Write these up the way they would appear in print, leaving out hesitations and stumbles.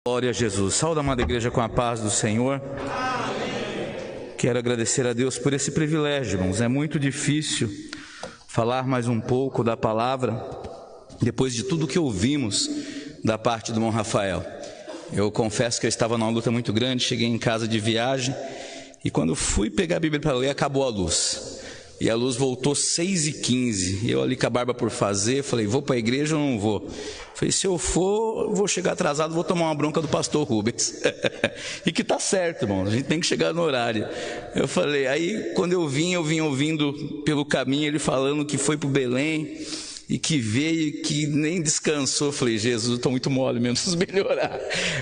Glória a Jesus. Saúde, amada igreja, com a paz do Senhor. Quero agradecer a Deus por esse privilégio, irmãos. É muito difícil falar mais um pouco da palavra depois de tudo que ouvimos da parte do irmão Rafael. Eu confesso que eu estava numa luta muito grande, cheguei em casa de viagem e quando fui pegar a Bíblia para ler, acabou a luz. E a luz voltou 6h15. Eu ali com a barba por fazer, falei, vou para a igreja ou não vou? Falei, se eu for, vou chegar atrasado, vou tomar uma bronca do pastor Rubens. E que tá certo, irmão, a gente tem que chegar no horário. Eu falei, aí quando eu vim ouvindo pelo caminho ele falando que foi para o Belém e que veio, que nem descansou. Eu falei, Jesus, eu estou muito mole mesmo, preciso melhorar.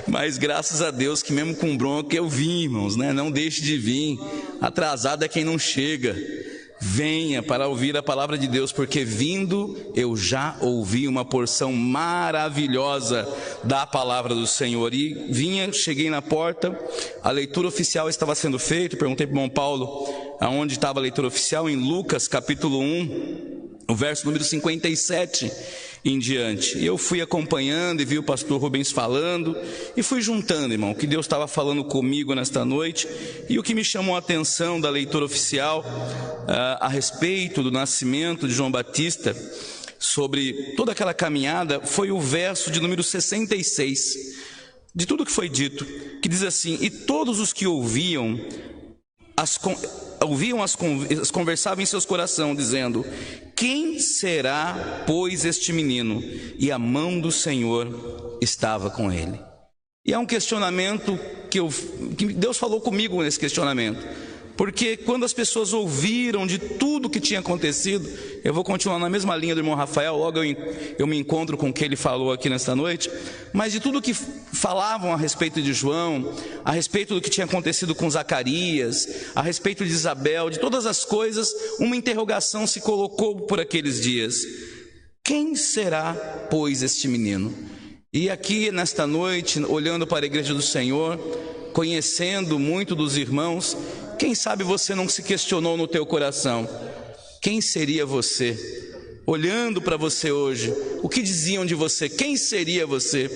Mas graças a Deus que mesmo com bronca eu vim, irmãos, né? Não deixe de vir, atrasado é quem não chega. Venha para ouvir a palavra de Deus, porque vindo eu já ouvi uma porção maravilhosa da palavra do Senhor. E cheguei na porta, a leitura oficial estava sendo feita. Perguntei para o irmão Paulo aonde estava a leitura oficial, em Lucas capítulo 1, o verso número 57 em diante. E eu fui acompanhando e vi o pastor Rubens falando e fui juntando, irmão, o que Deus estava falando comigo nesta noite. E o que me chamou a atenção da leitura oficial a respeito do nascimento de João Batista, sobre toda aquela caminhada, foi o verso de número 66 de tudo que foi dito, que diz assim: e todos os que ouviam conversavam em seus corações, dizendo: quem será, pois, este menino? E a mão do Senhor estava com ele. E é um questionamento que Deus falou comigo nesse questionamento, porque quando as pessoas ouviram de tudo que tinha acontecido, eu vou continuar na mesma linha do irmão Rafael, logo eu me encontro com o que ele falou aqui nesta noite, mas de tudo que falavam a respeito de João, a respeito do que tinha acontecido com Zacarias, a respeito de Isabel, de todas as coisas, uma interrogação se colocou por aqueles dias: quem será, pois, este menino? E aqui nesta noite, olhando para a igreja do Senhor, conhecendo muito dos irmãos, quem sabe você não se questionou no teu coração: quem seria você? Olhando para você hoje, o que diziam de você? Quem seria você?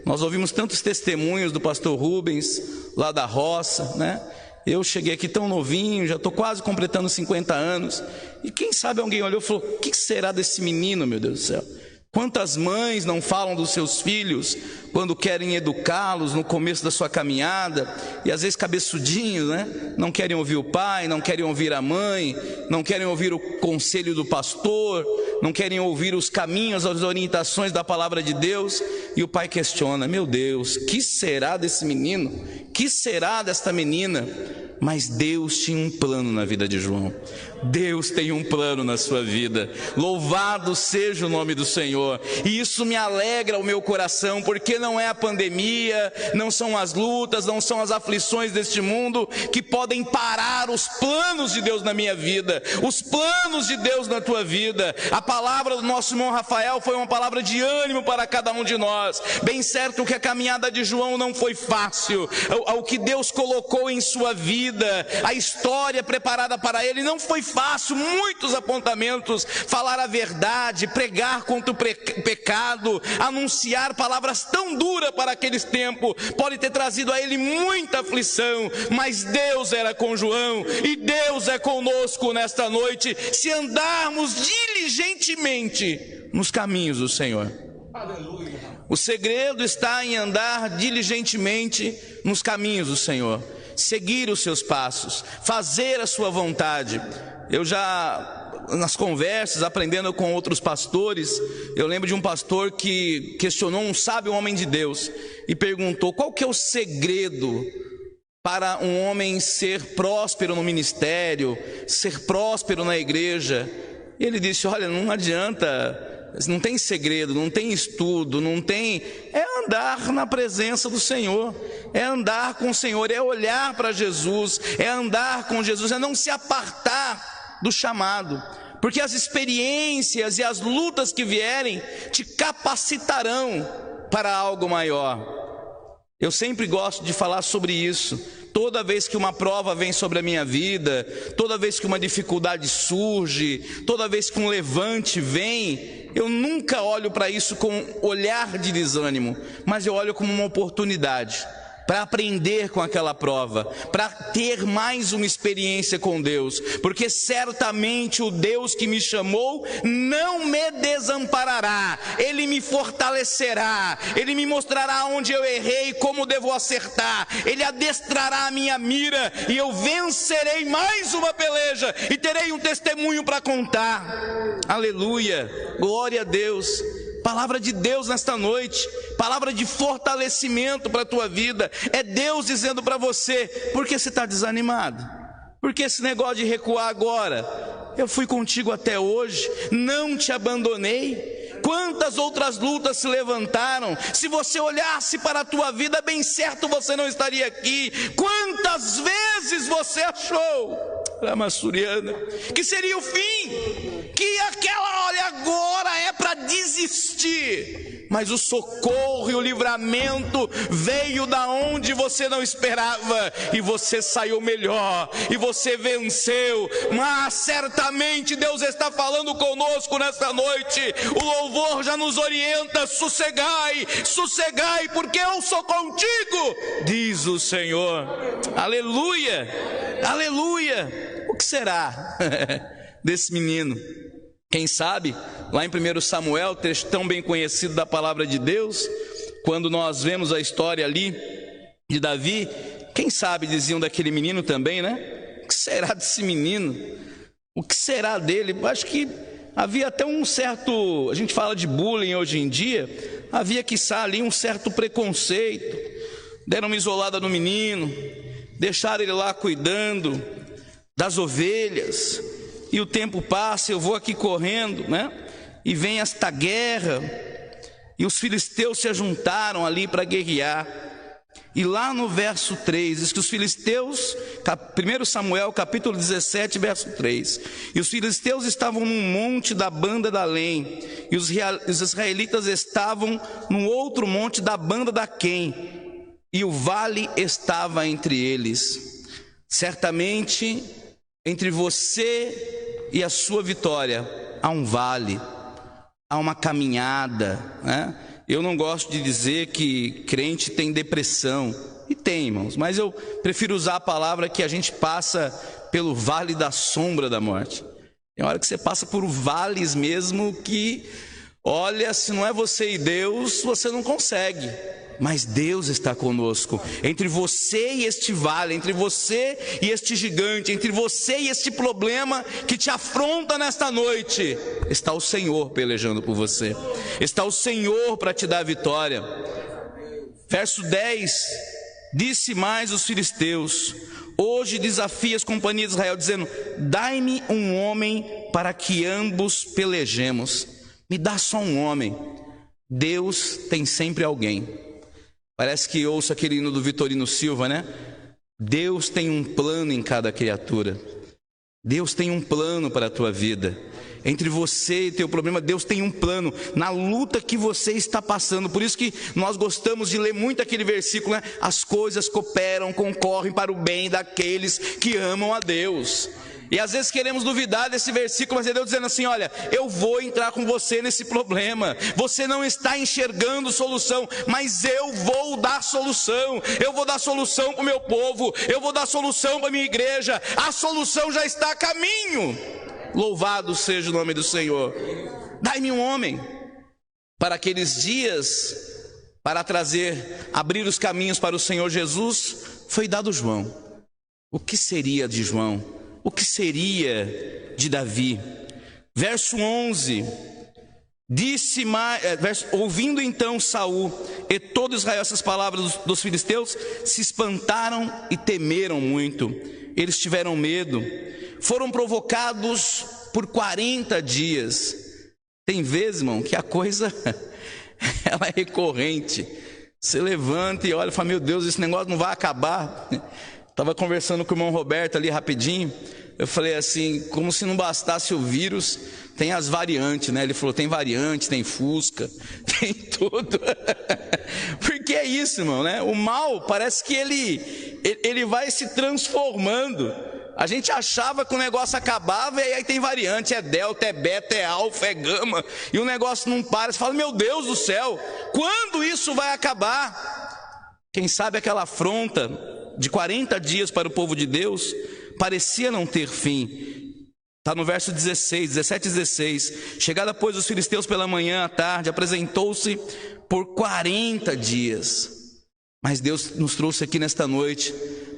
Nós ouvimos tantos testemunhos do pastor Rubens, lá da roça, né? Eu cheguei aqui tão novinho, já estou quase completando 50 anos. E quem sabe alguém olhou e falou: o que será desse menino, meu Deus do céu? Quantas mães não falam dos seus filhos quando querem educá-los no começo da sua caminhada, e às vezes cabeçudinhos, né? Não querem ouvir o pai, não querem ouvir a mãe, não querem ouvir o conselho do pastor, não querem ouvir os caminhos, as orientações da palavra de Deus. E o pai questiona: meu Deus, que será desse menino? Que será desta menina? Mas Deus tinha um plano na vida de João. Deus tem um plano na sua vida. Louvado seja o nome do Senhor. E isso me alegra o meu coração, porque não é a pandemia, não são as lutas, não são as aflições deste mundo que podem parar os planos de Deus na minha vida, os planos de Deus na tua vida. A palavra do nosso irmão Rafael foi uma palavra de ânimo para cada um de nós. Bem certo que a caminhada de João não foi fácil. O que Deus colocou em sua vida, a história preparada para ele não foi fácil. Muitos apontamentos: falar a verdade, pregar contra o pecado, anunciar palavras tão duras para aqueles tempos, pode ter trazido a ele muita aflição. Mas Deus era com João e Deus é conosco nesta noite, se andarmos diligentemente nos caminhos do Senhor. Aleluia. O segredo está em andar diligentemente nos caminhos do Senhor, seguir os seus passos, fazer a sua vontade. Eu já, nas conversas, aprendendo com outros pastores, eu lembro de um pastor que questionou um sábio homem de Deus e perguntou: qual que é o segredo para um homem ser próspero no ministério, ser próspero na igreja? E ele disse: olha, não adianta, não tem segredo, não tem estudo, não tem... é andar na presença do Senhor, é andar com o Senhor, é olhar para Jesus, é andar com Jesus, é não se apartar do chamado, porque as experiências e as lutas que vierem te capacitarão para algo maior. Eu sempre gosto de falar sobre isso. Toda vez que uma prova vem sobre a minha vida, toda vez que uma dificuldade surge, toda vez que um levante vem, eu nunca olho para isso com olhar de desânimo, mas eu olho como uma oportunidade para aprender com aquela prova, para ter mais uma experiência com Deus, porque certamente o Deus que me chamou não me desamparará, Ele me fortalecerá, Ele me mostrará onde eu errei, como devo acertar, Ele adestrará a minha mira, e eu vencerei mais uma peleja, e terei um testemunho para contar. Aleluia, glória a Deus. Palavra de Deus nesta noite, palavra de fortalecimento para a tua vida. É Deus dizendo para você: por que você está desanimado? Por que esse negócio de recuar agora? Eu fui contigo até hoje, não te abandonei. Quantas outras lutas se levantaram? Se você olhasse para a tua vida, bem certo você não estaria aqui. Quantas vezes você achou, Ramassuriana, que seria o fim? Que aquela, olha, agora é para desistir. Mas o socorro e o livramento veio da onde você não esperava, e você saiu melhor, e você venceu. Mas certamente Deus está falando conosco nesta noite. O louvor já nos orienta: sossegai, sossegai, porque eu sou contigo, diz o Senhor. Aleluia, aleluia. O que será desse menino? Quem sabe, lá em 1 Samuel, trecho tão bem conhecido da palavra de Deus, quando nós vemos a história ali de Davi, quem sabe diziam daquele menino também, né? O que será desse menino? O que será dele? Acho que havia até um certo, a gente fala de bullying hoje em dia, havia quiçá ali um certo preconceito. Deram uma isolada no menino, deixaram ele lá cuidando das ovelhas, e o tempo passa, eu vou aqui correndo, né? E vem esta guerra, e os filisteus se ajuntaram ali para guerrear. E lá no verso 3, diz que os filisteus, 1 Samuel capítulo 17, verso 3, e os filisteus estavam num monte da banda da Além, e os israelitas estavam num outro monte da banda da Quem, e o vale estava entre eles. Certamente, entre você e a sua vitória, há um vale, há uma caminhada, né? Eu não gosto de dizer que crente tem depressão, e tem, irmãos, mas eu prefiro usar a palavra que a gente passa pelo vale da sombra da morte. Tem hora que você passa por vales mesmo que, olha, se não é você e Deus, você não consegue. Mas Deus está conosco, entre você e este vale, entre você e este gigante, entre você e este problema que te afronta nesta noite, está o Senhor pelejando por você, está o Senhor para te dar a vitória. Verso 10, disse mais os filisteus: hoje desafia as companhias de Israel, dizendo: dai-me um homem para que ambos pelejemos. Me dá só um homem. Deus tem sempre alguém. Parece que ouço aquele hino do Vitorino Silva, né? Deus tem um plano em cada criatura. Deus tem um plano para a tua vida. Entre você e teu problema, Deus tem um plano na luta que você está passando. Por isso que nós gostamos de ler muito aquele versículo, né? As coisas cooperam, concorrem para o bem daqueles que amam a Deus. E às vezes queremos duvidar desse versículo, mas é Deus dizendo assim: olha, eu vou entrar com você nesse problema. Você não está enxergando solução, mas eu vou dar solução. Eu vou dar solução para o meu povo, eu vou dar solução para a minha igreja. A solução já está a caminho. Louvado seja o nome do Senhor. Dai-me um homem para aqueles dias, para abrir os caminhos para o Senhor Jesus. Foi dado João. O que seria de João? O que seria de Davi? Verso 11, ouvindo então Saul e todo Israel essas palavras dos filisteus, se espantaram e temeram muito. Eles tiveram medo, foram provocados por 40 dias. Tem vezes, irmão, que a coisa ela é recorrente. Você levanta e olha e fala: meu Deus, esse negócio não vai acabar. Estava conversando com o irmão Roberto ali rapidinho. Eu falei assim, como se não bastasse o vírus, tem as variantes, né? Ele falou: tem variante, tem Fusca, tem tudo. Porque é isso, irmão, né? O mal parece que ele vai se transformando. A gente achava que o negócio acabava e aí tem variante, é delta, é beta, é alfa, é gama, e o negócio não para. Você fala, meu Deus do céu, quando isso vai acabar? Quem sabe aquela afronta de 40 dias para o povo de Deus parecia não ter fim. Está no verso 17 e 16. Chegada, pois, os filisteus pela manhã à tarde, apresentou-se por 40 dias. Mas Deus nos trouxe aqui nesta noite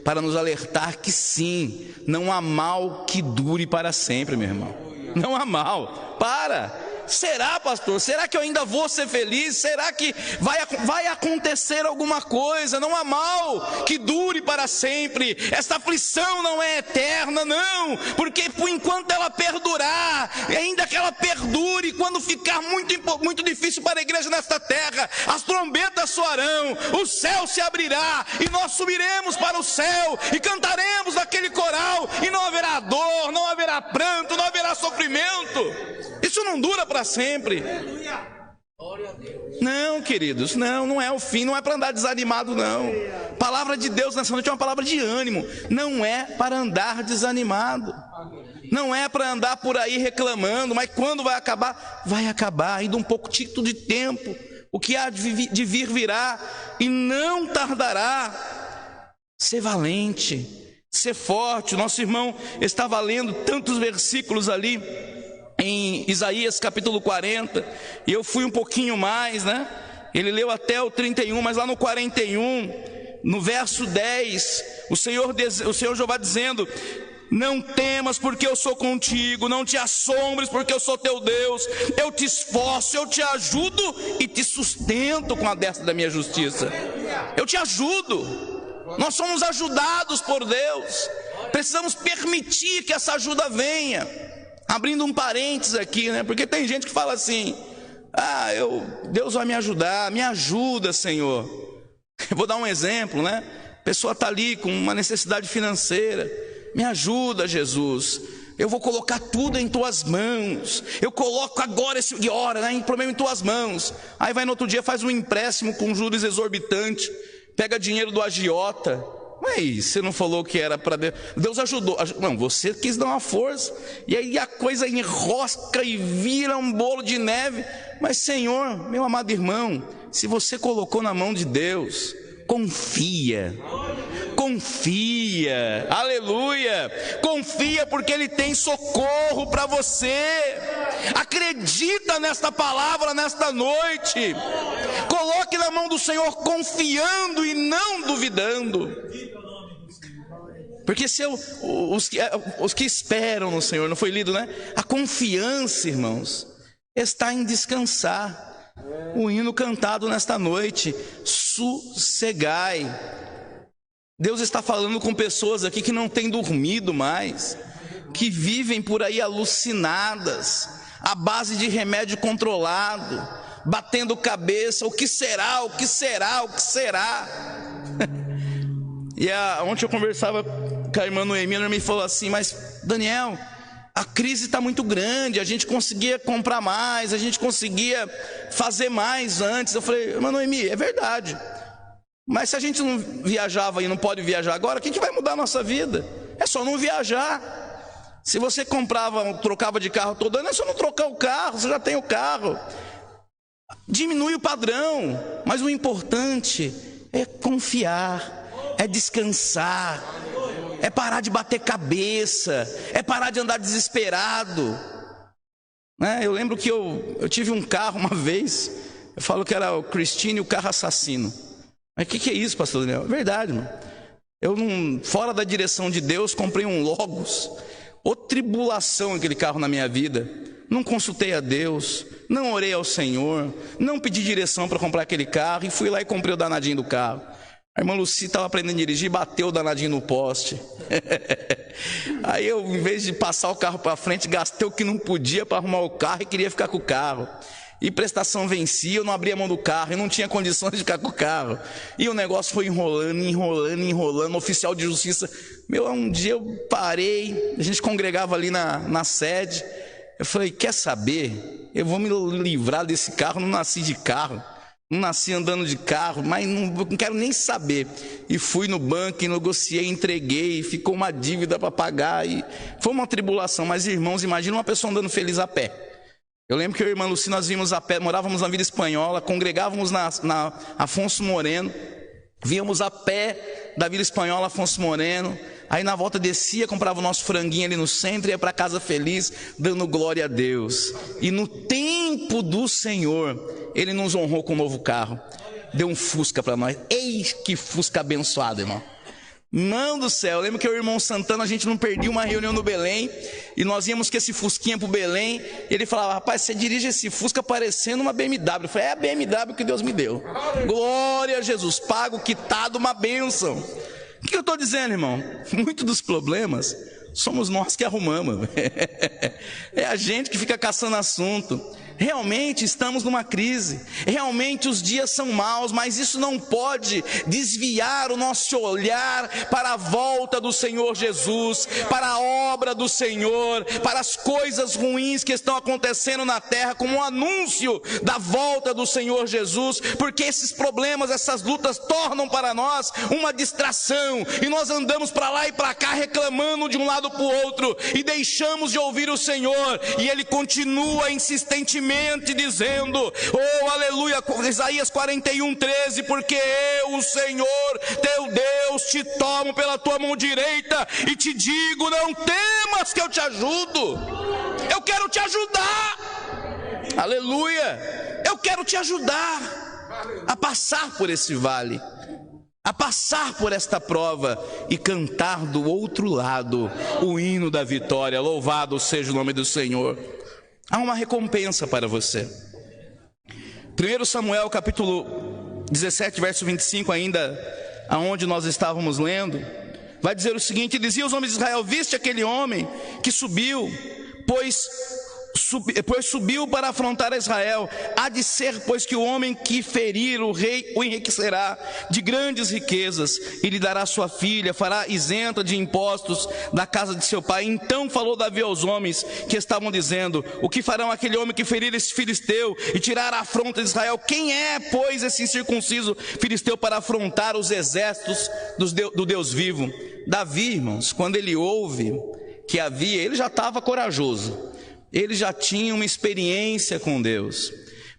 para nos alertar que sim, não há mal que dure para sempre, meu irmão. Não há mal. Para. Será, pastor? Será que eu ainda vou ser feliz? Será que vai acontecer alguma coisa? Não há mal que dure para sempre. Esta aflição não é eterna, não. Porque por enquanto ela perdurar, ainda que ela perdure, quando ficar muito difícil para a igreja nesta terra, as trombetas soarão, o céu se abrirá e nós subiremos para o céu e cantaremos naquele coral e não haverá dor, não haverá pranto, não haverá sofrimento. Isso não dura para sempre. Não, queridos, não é o fim, não é para andar desanimado, não. Palavra de Deus nessa noite é uma palavra de ânimo. Não é para andar desanimado. Não é para andar por aí reclamando. Mas quando vai acabar? Vai acabar, ainda um pouquinho de tempo. O que há de vir virá e não tardará. Ser valente, ser forte. O nosso irmão estava lendo tantos versículos ali em Isaías capítulo 40, e eu fui um pouquinho mais, né? Ele leu até o 31, mas lá no 41, no verso 10, o Senhor Jeová dizendo: não temas, porque eu sou contigo, não te assombres, porque eu sou teu Deus, eu te esforço, eu te ajudo e te sustento com a destra da minha justiça. Eu te ajudo. Nós somos ajudados por Deus, precisamos permitir que essa ajuda venha. Abrindo um parênteses aqui, né? Porque tem gente que fala assim: Deus vai me ajudar, me ajuda, Senhor. Eu vou dar um exemplo, né? A pessoa está ali com uma necessidade financeira. Me ajuda, Jesus. Eu vou colocar tudo em tuas mãos. Eu coloco agora esse hora, né? Problema em tuas mãos. Aí vai no outro dia, faz um empréstimo com juros exorbitantes, pega dinheiro do agiota. Mas você não falou que era para Deus? Deus ajudou. Não, você quis dar uma força. E aí a coisa enrosca e vira um bolo de neve. Mas Senhor, meu amado irmão, se você colocou na mão de Deus, confia. Confia. Aleluia. Confia, porque Ele tem socorro para você. Acredita nesta palavra nesta noite. Coloque na mão do Senhor confiando e não duvidando. Porque se os que esperam no Senhor, não foi lido, né? A confiança, irmãos, está em descansar. O hino cantado nesta noite: sossegai. Deus está falando com pessoas aqui que não têm dormido mais, que vivem por aí alucinadas, à base de remédio controlado, batendo cabeça: o que será, o que será, o que será? E ontem eu conversava com a irmã Noemi, ela me falou assim: mas Daniel, a crise está muito grande, a gente conseguia comprar mais, a gente conseguia fazer mais antes. Eu falei: irmã Noemi, é verdade, mas se a gente não viajava e não pode viajar agora, o que vai mudar a nossa vida? É só não viajar. Se você trocava de carro todo ano, é só não trocar o carro, você já tem o carro. Diminui o padrão, mas o importante é confiar, é descansar, é parar de bater cabeça, é parar de andar desesperado, né? Eu lembro que eu tive um carro uma vez, eu falo que era o Christine, o carro assassino. Mas o que é isso, pastor Daniel? É verdade, mano. Eu, fora da direção de Deus, comprei um Logos. Ô tribulação aquele carro na minha vida. Não consultei a Deus, não orei ao Senhor, não pedi direção para comprar aquele carro, e fui lá e comprei o danadinho do carro. A irmã Lucy estava aprendendo a dirigir, bateu o danadinho no poste. Aí eu, em vez de passar o carro para frente, gastei o que não podia para arrumar o carro e queria ficar com o carro. E prestação vencia, eu não abria a mão do carro, eu não tinha condições de ficar com o carro. E o negócio foi enrolando, oficial de justiça. Um dia eu parei, a gente congregava ali na sede. Eu falei: quer saber? Eu vou me livrar desse carro, não nasci de carro. Não nasci andando de carro, mas não quero nem saber. E fui no banco e negociei, entreguei, ficou uma dívida para pagar. E foi uma tribulação. Mas, irmãos, imagina uma pessoa andando feliz a pé. Eu lembro que eu e a irmã Luci, nós vimos a pé, morávamos na Vila Espanhola, congregávamos na Afonso Moreno, víamos a pé da Vila Espanhola, Afonso Moreno. Aí na volta descia, comprava o nosso franguinho ali no centro e ia para casa feliz, dando glória a Deus. E no tempo do Senhor, Ele nos honrou com um novo carro. Deu um Fusca para nós. Eis que Fusca abençoado, irmão. Mão do céu, eu lembro que eu e o irmão Santana, a gente não perdia uma reunião no Belém, e nós íamos com esse Fusquinha pro Belém, e ele falava: rapaz, você dirige esse Fusca parecendo uma BMW. Eu falei: é a BMW que Deus me deu. Glória a Jesus, pago, quitado, uma bênção. O que eu estou dizendo, irmão? Muitos dos problemas somos nós que arrumamos. É a gente que fica caçando assunto. Realmente estamos numa crise, realmente os dias são maus, mas isso não pode desviar o nosso olhar para a volta do Senhor Jesus, para a obra do Senhor, para as coisas ruins que estão acontecendo na terra, como um anúncio da volta do Senhor Jesus, porque esses problemas, essas lutas tornam para nós uma distração, e nós andamos para lá e para cá reclamando de um lado para o outro, e deixamos de ouvir o Senhor, e Ele continua insistentemente dizendo: oh aleluia, Isaías 41:13, porque eu, o Senhor teu Deus, te tomo pela tua mão direita e te digo: não temas, que eu te ajudo. Eu quero te ajudar, aleluia, eu quero te ajudar a passar por esse vale, a passar por esta prova e cantar do outro lado o hino da vitória. Louvado seja o nome do Senhor. Há uma recompensa para você. 1 Samuel capítulo 17, verso 25, ainda aonde nós estávamos lendo, vai dizer o seguinte: dizia os homens de Israel: viste aquele homem que subiu, pois subiu para afrontar a Israel. Há de ser, pois, que o homem que ferir o rei o enriquecerá de grandes riquezas, e lhe dará sua filha, fará isenta de impostos da casa de seu pai. Então falou Davi aos homens que estavam dizendo: o que farão aquele homem que ferir esse filisteu e tirar a afronta de Israel? Quem é, pois, esse incircunciso filisteu para afrontar os exércitos do Deus vivo? Davi, irmãos, quando ele ouve que havia, ele já estava corajoso, ele já tinha uma experiência com Deus,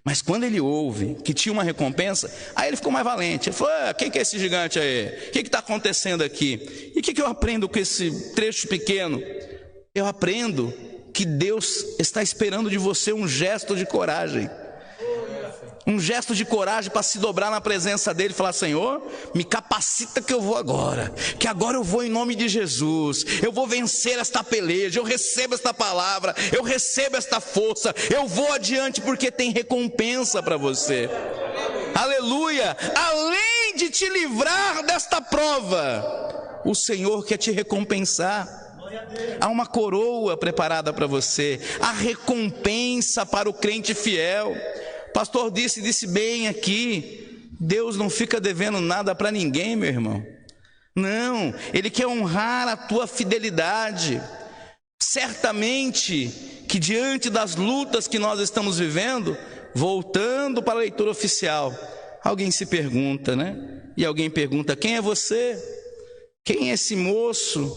mas quando ele ouve que tinha uma recompensa, aí ele ficou mais valente. Ele falou: quem que é esse gigante aí? O que está acontecendo aqui? E o que eu aprendo com esse trecho pequeno? Eu aprendo que Deus está esperando de você um gesto de coragem. Um gesto de coragem para se dobrar na presença dele e falar: Senhor, me capacita que eu vou agora, que agora eu vou em nome de Jesus, eu vou vencer esta peleja, eu recebo esta palavra, eu recebo esta força, eu vou adiante, porque tem recompensa para você. Aleluia! Além de te livrar desta prova, o Senhor quer te recompensar. Há uma coroa preparada para você, a recompensa para o crente fiel. O pastor disse bem aqui: Deus não fica devendo nada para ninguém, meu irmão. Não, Ele quer honrar a tua fidelidade. Certamente que diante das lutas que nós estamos vivendo, voltando para a leitura oficial, alguém se pergunta, né? E alguém pergunta: quem é você? Quem é esse moço?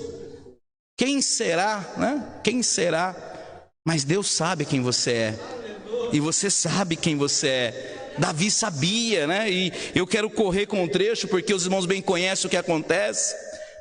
Quem será, né? Quem será? Mas Deus sabe quem você é. E você sabe quem você é. Davi sabia, né? E eu quero correr com o trecho, porque os irmãos bem conhecem o que acontece,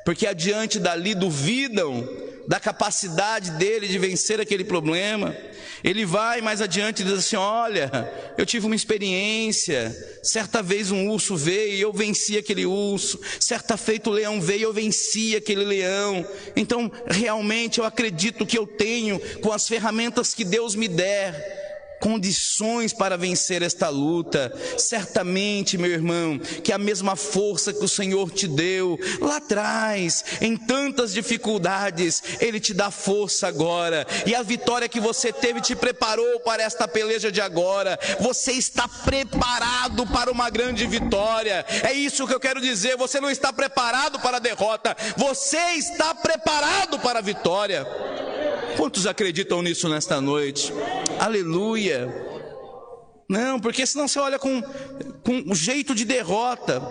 porque adiante dali duvidam da capacidade dele de vencer aquele problema. Ele vai mais adiante e diz assim: olha, eu tive uma experiência, certa vez um urso veio e eu venci aquele urso, certa feita o leão veio e eu venci aquele leão. Então realmente eu acredito que eu tenho, com as ferramentas que Deus me der, condições para vencer esta luta. Certamente, meu irmão, que a mesma força que o Senhor te deu lá atrás, em tantas dificuldades, Ele te dá força agora, e a vitória que você teve te preparou para esta peleja de agora. Você está preparado para uma grande vitória. É isso que eu quero dizer. Você não está preparado para a derrota, você está preparado para a vitória. Quantos acreditam nisso nesta noite? Aleluia! Não, porque senão você olha com um jeito de derrota.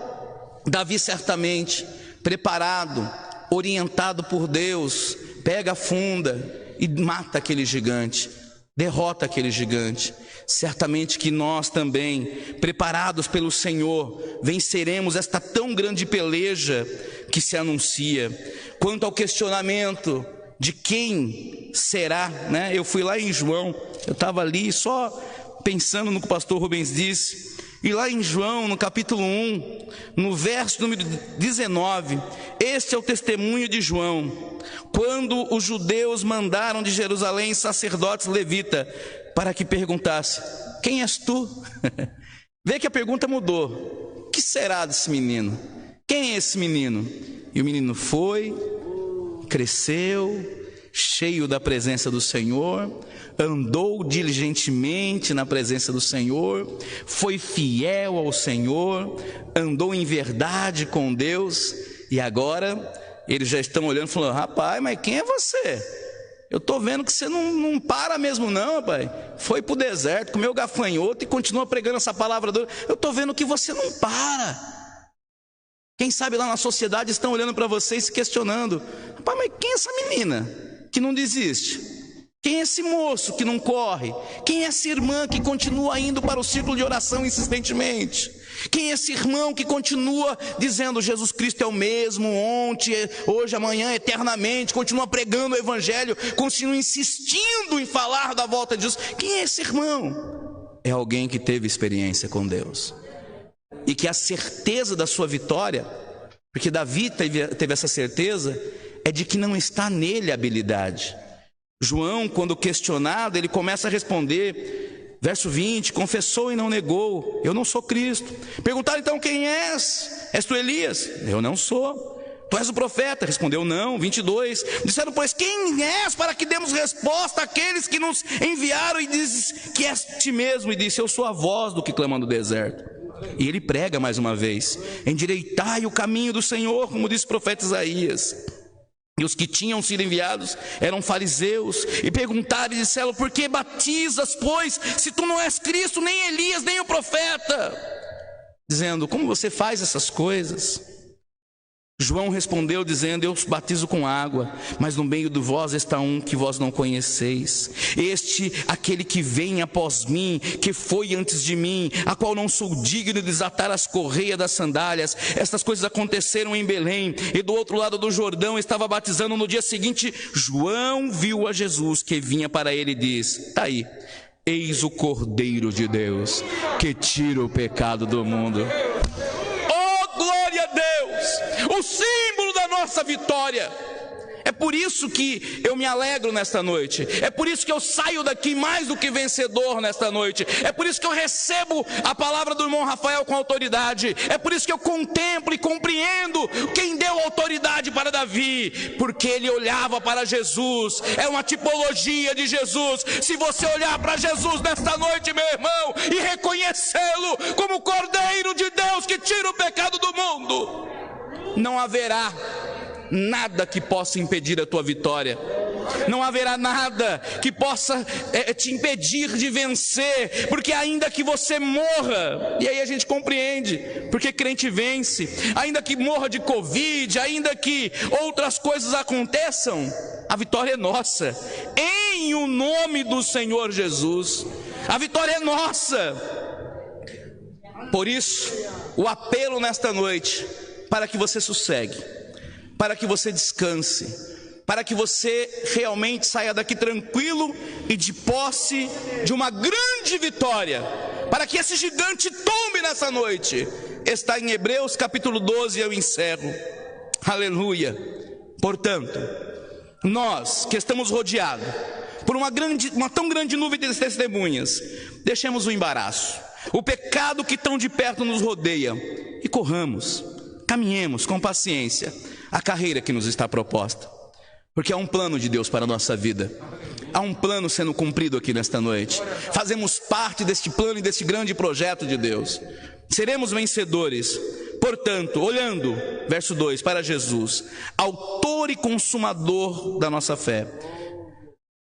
Davi certamente, preparado, orientado por Deus, pega a funda e mata aquele gigante, derrota aquele gigante. Certamente que nós também, preparados pelo Senhor, venceremos esta tão grande peleja que se anuncia. Quanto ao questionamento de quem será, né? Eu fui lá em João, eu estava ali só pensando no que o pastor Rubens disse, e lá em João, no capítulo 1, no verso número 19, este é o testemunho de João, quando os judeus mandaram de Jerusalém sacerdotes levitas, para que perguntasse: quem és tu? Vê que a pergunta mudou. O que será desse menino? Quem é esse menino? E o menino foi, cresceu, cheio da presença do Senhor, andou diligentemente na presença do Senhor, foi fiel ao Senhor, andou em verdade com Deus, e agora eles já estão olhando e falando: rapaz, mas quem é você? Eu estou vendo que você não para mesmo não, rapaz. Foi para o deserto, comeu gafanhoto e continua pregando essa palavra. Eu estou vendo que você não para. Quem sabe lá na sociedade estão olhando para você e se questionando: rapaz, mas quem é essa menina que não desiste? Quem é esse moço que não corre? Quem é essa irmã que continua indo para o círculo de oração insistentemente? Quem é esse irmão que continua dizendo: Jesus Cristo é o mesmo, ontem, hoje, amanhã, eternamente, continua pregando o evangelho, continua insistindo em falar da volta de Jesus? Quem é esse irmão? É alguém que teve experiência com Deus, e que a certeza da sua vitória, porque Davi teve essa certeza, é de que não está nele a habilidade. João, quando questionado, ele começa a responder, verso 20, confessou e não negou: eu não sou Cristo. Perguntaram então: quem és? És tu Elias? Eu não sou. Tu és o profeta? Respondeu: não. 22, disseram: pois quem és para que demos resposta àqueles que nos enviaram? E dizes que és ti mesmo. E disse: eu sou a voz do que clama no deserto. E ele prega mais uma vez: endireitai o caminho do Senhor, como disse o profeta Isaías. E os que tinham sido enviados eram fariseus, e perguntaram e disseram: por que batizas, pois, se tu não és Cristo, nem Elias, nem o profeta? Dizendo: como você faz essas coisas? João respondeu dizendo: eu os batizo com água, mas no meio de vós está um que vós não conheceis, aquele que vem após mim, que foi antes de mim, a qual não sou digno de desatar as correias das sandálias. Estas coisas aconteceram em Belém, e do outro lado do Jordão estava batizando. No dia seguinte, João viu a Jesus que vinha para ele e disse: está aí, eis o Cordeiro de Deus, que tira o pecado do mundo. Glória a Deus, o símbolo da nossa vitória. É por isso que eu me alegro nesta noite, é por isso que eu saio daqui mais do que vencedor nesta noite, é por isso que eu recebo a palavra do irmão Rafael com autoridade, é por isso que eu contemplo e compreendo quem deu autoridade para Davi, porque ele olhava para Jesus, é uma tipologia de Jesus. Se você olhar para Jesus nesta noite, meu irmão, e reconhecê-lo como o Cordeiro de Deus que tira o pecado do mundo, não haverá nada que possa impedir a tua vitória, não haverá nada que possa te impedir de vencer, porque ainda que você morra, e aí a gente compreende porque crente vence, ainda que morra de Covid, ainda que outras coisas aconteçam, a vitória é nossa, em o nome do Senhor Jesus, a vitória é nossa. Por isso, o apelo nesta noite, para que você sossegue, para que você descanse, para que você realmente saia daqui tranquilo e de posse de uma grande vitória, para que esse gigante tombe nessa noite. Está em Hebreus capítulo 12, eu encerro. Aleluia. Portanto, nós que estamos rodeados por uma tão grande nuvem de testemunhas, deixemos o embaraço, o pecado que tão de perto nos rodeia, e corramos, caminhemos com paciência a carreira que nos está proposta, porque há um plano de Deus para a nossa vida, há um plano sendo cumprido aqui nesta noite, fazemos parte deste plano e deste grande projeto de Deus, seremos vencedores. Portanto, olhando, verso 2, para Jesus, autor e consumador da nossa fé,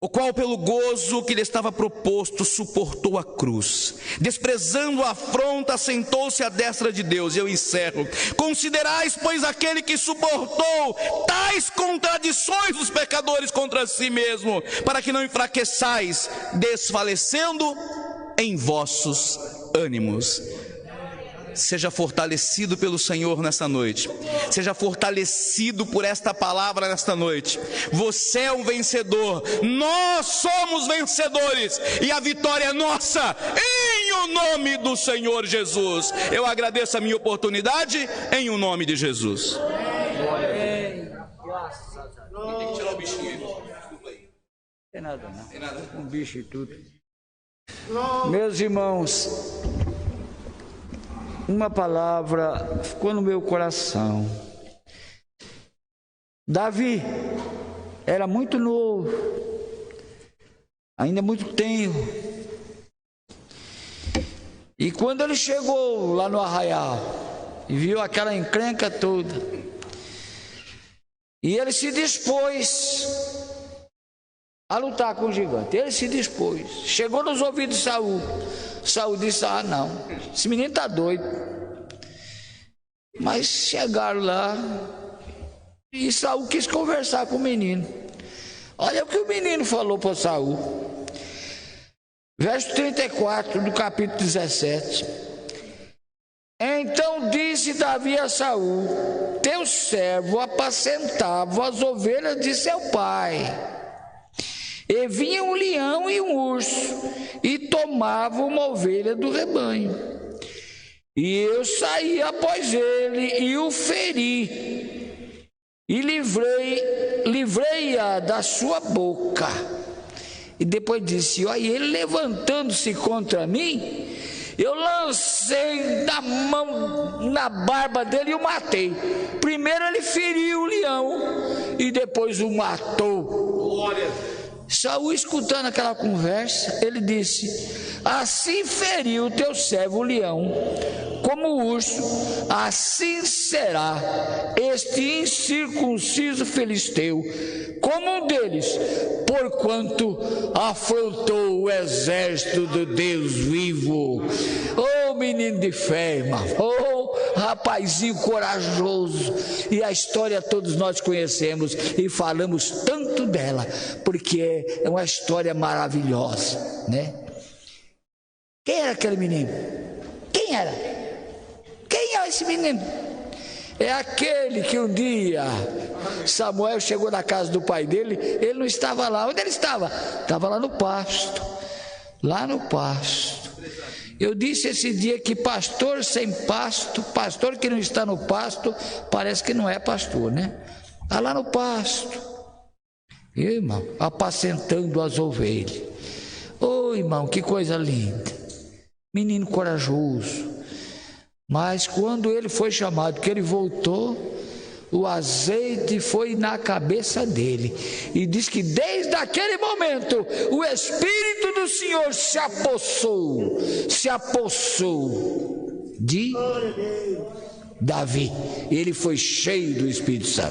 o qual pelo gozo que lhe estava proposto suportou a cruz, desprezando a afronta, sentou-se à destra de Deus. E eu encerro: considerais, pois, aquele que suportou tais contradições dos pecadores contra si mesmo, para que não enfraqueçais, desfalecendo em vossos ânimos. Seja fortalecido pelo Senhor nessa noite, seja fortalecido por esta palavra nesta noite. Você é um vencedor, nós somos vencedores, e a vitória é nossa, em o nome do Senhor Jesus. Eu agradeço a minha oportunidade, em o nome de Jesus. Tem que tirar o bichinho aí, desculpa aí. Tem nada não, tem nada. Um bicho e tudo. Meus irmãos, uma palavra ficou no meu coração. Davi era muito novo, ainda muito tenro, e quando ele chegou lá no arraial e viu aquela encrenca toda, e ele se dispôs a lutar com o gigante, ele se dispôs, chegou nos ouvidos de Saul. Saul disse: ah, não, esse menino está doido. Mas chegaram lá e Saul quis conversar com o menino. Olha o que o menino falou para Saul, verso 34 do capítulo 17. Então disse Davi a Saul: teu servo apacentava as ovelhas de seu pai, e vinha um leão e um urso, e tomava uma ovelha do rebanho. E eu saí após ele, e o feri, e livrei-a da sua boca. E depois disse: olha, ele levantando-se contra mim, eu lancei na mão, na barba dele, e o matei. Primeiro ele feriu o leão, e depois o matou. Glória a Deus. Saul, escutando aquela conversa, ele disse: assim feriu o teu servo o leão, como o urso, assim será este incircunciso filisteu, como um deles, porquanto afrontou o exército do Deus vivo. Oh, menino de fé, irmão, oh, rapazinho corajoso. E a história todos nós conhecemos e falamos tanto dela, porque é uma história maravilhosa, né? Quem era aquele menino? Quem era? Quem é esse menino? É aquele que um dia Samuel chegou na casa do pai dele, ele não estava lá. Onde ele estava? Estava lá no pasto. Lá no pasto. Eu disse esse dia que pastor sem pasto, pastor que não está no pasto, parece que não é pastor, né? Está lá no pasto. Irmão, apacentando as ovelhas. Oh, irmão, que coisa linda. Menino corajoso. Mas quando ele foi chamado, que ele voltou, o azeite foi na cabeça dele. E diz que desde aquele momento o Espírito do Senhor se apossou de Davi. Ele foi cheio do Espírito Santo.